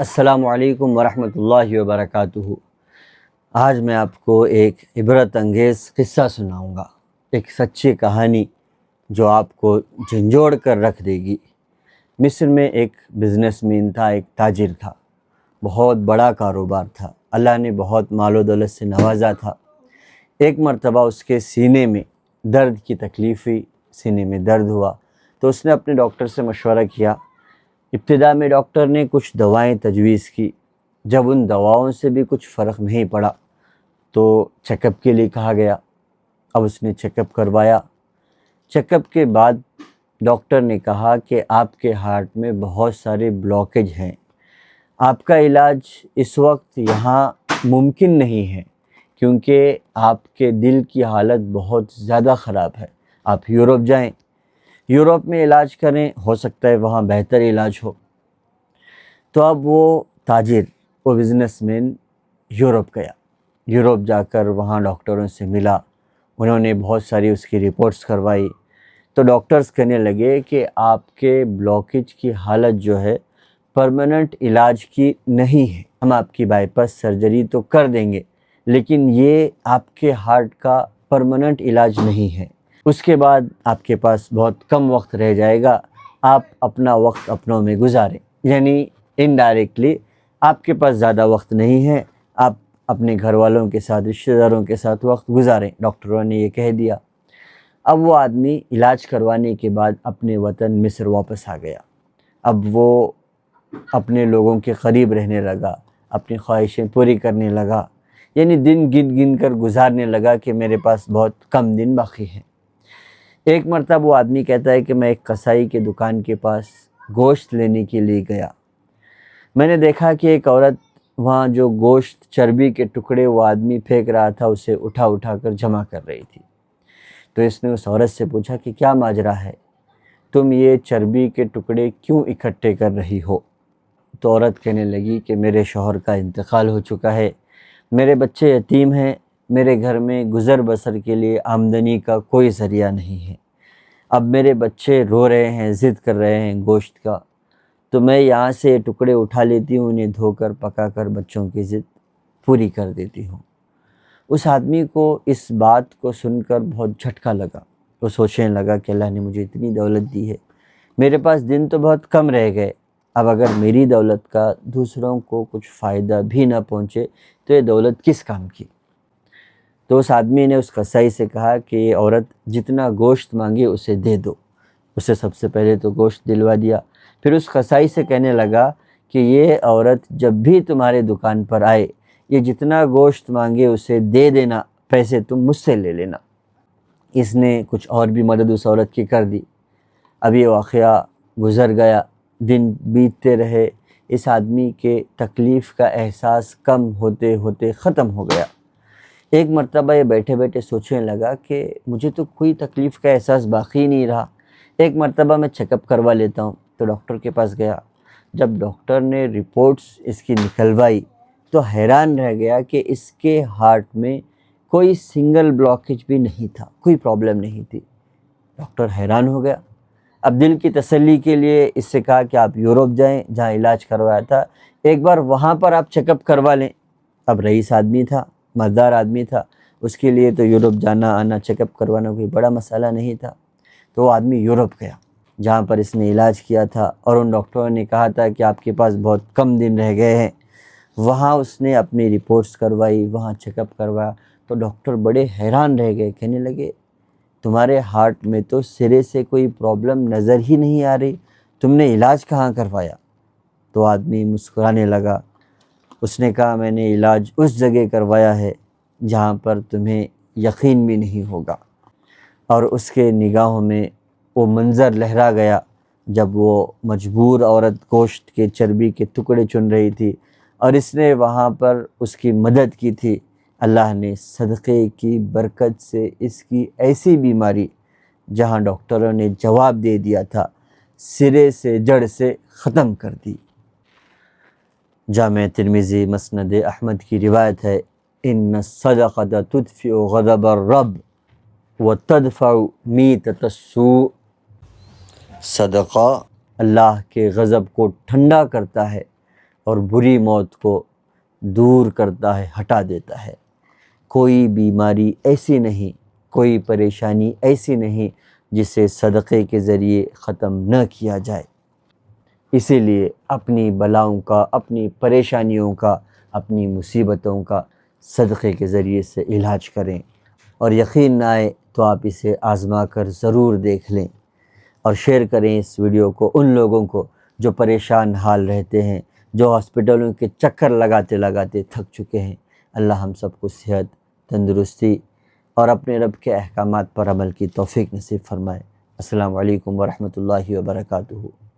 السلام علیکم ورحمۃ اللہ وبرکاتہ۔ آج میں آپ کو ایک عبرت انگیز قصہ سناؤں گا، ایک سچی کہانی جو آپ کو جھنجھوڑ کر رکھ دے گی۔ مصر میں ایک بزنس مین تھا، ایک تاجر تھا، بہت بڑا کاروبار تھا، اللہ نے بہت مال و دولت سے نوازا تھا۔ ایک مرتبہ اس کے سینے میں درد کی تکلیف ہوئی، سینے میں درد ہوا تو اس نے اپنے ڈاکٹر سے مشورہ کیا۔ ابتدا میں ڈاکٹر نے کچھ دوائیں تجویز کی، جب ان دواؤں سے بھی کچھ فرق نہیں پڑا تو چیک اپ کے لیے کہا گیا۔ اب اس نے چیک اپ کروایا۔ چیک اپ کے بعد ڈاکٹر نے کہا کہ آپ کے ہارٹ میں بہت سارے بلاکیج ہیں، آپ کا علاج اس وقت یہاں ممکن نہیں ہے کیونکہ آپ کے دل کی حالت بہت زیادہ خراب ہے، آپ یورپ جائیں، یورپ میں علاج کریں، ہو سکتا ہے وہاں بہتر علاج ہو۔ تو اب وہ تاجر، وہ بزنس مین یورپ گیا۔ یورپ جا کر وہاں ڈاکٹروں سے ملا، انہوں نے بہت ساری اس کی رپورٹس کروائی تو ڈاکٹرز کہنے لگے کہ آپ کے بلاکیج کی حالت جو ہے پرماننٹ علاج کی نہیں ہے، ہم آپ کی بائی پاس سرجری تو کر دیں گے لیکن یہ آپ کے ہارٹ کا پرماننٹ علاج نہیں ہے، اس کے بعد آپ کے پاس بہت کم وقت رہ جائے گا، آپ اپنا وقت اپنوں میں گزاریں، یعنی انڈائریکٹلی آپ کے پاس زیادہ وقت نہیں ہے، آپ اپنے گھر والوں کے ساتھ، رشتہ داروں کے ساتھ وقت گزاریں، ڈاکٹروں نے یہ کہہ دیا۔ اب وہ آدمی علاج کروانے کے بعد اپنے وطن مصر واپس آ گیا۔ اب وہ اپنے لوگوں کے قریب رہنے لگا، اپنی خواہشیں پوری کرنے لگا، یعنی دن گن گن کر گزارنے لگا کہ میرے پاس بہت کم دن باقی ہیں۔ ایک مرتبہ وہ آدمی کہتا ہے کہ میں ایک قصائی کے دکان کے پاس گوشت لینے کے لیے گیا، میں نے دیکھا کہ ایک عورت وہاں جو گوشت چربی کے ٹکڑے وہ آدمی پھینک رہا تھا اسے اٹھا اٹھا کر جمع کر رہی تھی۔ تو اس نے اس عورت سے پوچھا کہ کیا ماجرا ہے، تم یہ چربی کے ٹکڑے کیوں اکٹھے کر رہی ہو؟ تو عورت کہنے لگی کہ میرے شوہر کا انتقال ہو چکا ہے، میرے بچے یتیم ہیں، میرے گھر میں گزر بسر کے لیے آمدنی کا کوئی ذریعہ نہیں ہے، اب میرے بچے رو رہے ہیں، ضد کر رہے ہیں گوشت کا، تو میں یہاں سے ٹکڑے اٹھا لیتی ہوں، انہیں دھو کر پکا کر بچوں کی ضد پوری کر دیتی ہوں۔ اس آدمی کو اس بات کو سن کر بہت جھٹکا لگا، وہ سوچنے لگا کہ اللہ نے مجھے اتنی دولت دی ہے، میرے پاس دن تو بہت کم رہ گئے، اب اگر میری دولت کا دوسروں کو کچھ فائدہ بھی نہ پہنچے تو یہ دولت کس کام کی؟ تو اس آدمی نے اس قصائی سے کہا کہ یہ عورت جتنا گوشت مانگے اسے دے دو۔ اسے سب سے پہلے تو گوشت دلوا دیا، پھر اس قصائی سے کہنے لگا کہ یہ عورت جب بھی تمہارے دکان پر آئے یہ جتنا گوشت مانگے اسے دے دینا، پیسے تم مجھ سے لے لینا۔ اس نے کچھ اور بھی مدد اس عورت کی کر دی۔ اب یہ واقعہ گزر گیا، دن بیتتے رہے، اس آدمی کے تکلیف کا احساس کم ہوتے ہوتے ختم ہو گیا۔ ایک مرتبہ یہ بیٹھے بیٹھے سوچنے لگا کہ مجھے تو کوئی تکلیف کا احساس باقی نہیں رہا، ایک مرتبہ میں چیک اپ کروا لیتا ہوں۔ تو ڈاکٹر کے پاس گیا، جب ڈاکٹر نے رپورٹس اس کی نکلوائی تو حیران رہ گیا کہ اس کے ہارٹ میں کوئی سنگل بلاکیج بھی نہیں تھا، کوئی پرابلم نہیں تھی۔ ڈاکٹر حیران ہو گیا۔ اب دل کی تسلی کے لیے اس سے کہا کہ آپ یورپ جائیں جہاں علاج کروایا تھا، ایک بار وہاں پر آپ چیک اپ کروا لیں۔ اب رئیس آدمی تھا، مالدار آدمی تھا، اس کے لیے تو یورپ جانا آنا چیک اپ کروانا کوئی بڑا مسئلہ نہیں تھا۔ تو وہ آدمی یورپ گیا جہاں پر اس نے علاج کیا تھا، اور ان ڈاکٹروں نے کہا تھا کہ آپ کے پاس بہت کم دن رہ گئے ہیں۔ وہاں اس نے اپنی رپورٹس کروائی، وہاں چیک اپ کروایا تو ڈاکٹر بڑے حیران رہ گئے، کہنے لگے تمہارے ہارٹ میں تو سرے سے کوئی پرابلم نظر ہی نہیں آ رہی، تم نے علاج کہاں کروایا؟ تو آدمی مسکرانے لگا، اس نے کہا میں نے علاج اس جگہ کروایا ہے جہاں پر تمہیں یقین بھی نہیں ہوگا۔ اور اس کے نگاہوں میں وہ منظر لہرا گیا جب وہ مجبور عورت گوشت کے چربی کے ٹکڑے چن رہی تھی اور اس نے وہاں پر اس کی مدد کی تھی۔ اللہ نے صدقے کی برکت سے اس کی ایسی بیماری جہاں ڈاکٹروں نے جواب دے دیا تھا سرے سے جڑ سے ختم کر دی۔ جامع ترمذی مسند احمد کی روایت ہے، ان الصدقۃ تدفع غضب الرب وتدفع میتۃ السوء، صدقہ اللہ کے غضب کو ٹھنڈا کرتا ہے اور بری موت کو دور کرتا ہے، ہٹا دیتا ہے۔ کوئی بیماری ایسی نہیں، کوئی پریشانی ایسی نہیں جسے صدقے کے ذریعے ختم نہ کیا جائے۔ اسی لیے اپنی بلاؤں کا، اپنی پریشانیوں کا، اپنی مصیبتوں کا صدقے کے ذریعے سے علاج کریں، اور یقین نہ آئے تو آپ اسے آزما کر ضرور دیکھ لیں، اور شیئر کریں اس ویڈیو کو ان لوگوں کو جو پریشان حال رہتے ہیں، جو ہاسپٹلوں کے چکر لگاتے لگاتے تھک چکے ہیں۔ اللہ ہم سب کو صحت، تندرستی اور اپنے رب کے احکامات پر عمل کی توفیق نصیب فرمائے۔ السلام علیکم ورحمۃ اللہ وبرکاتہ۔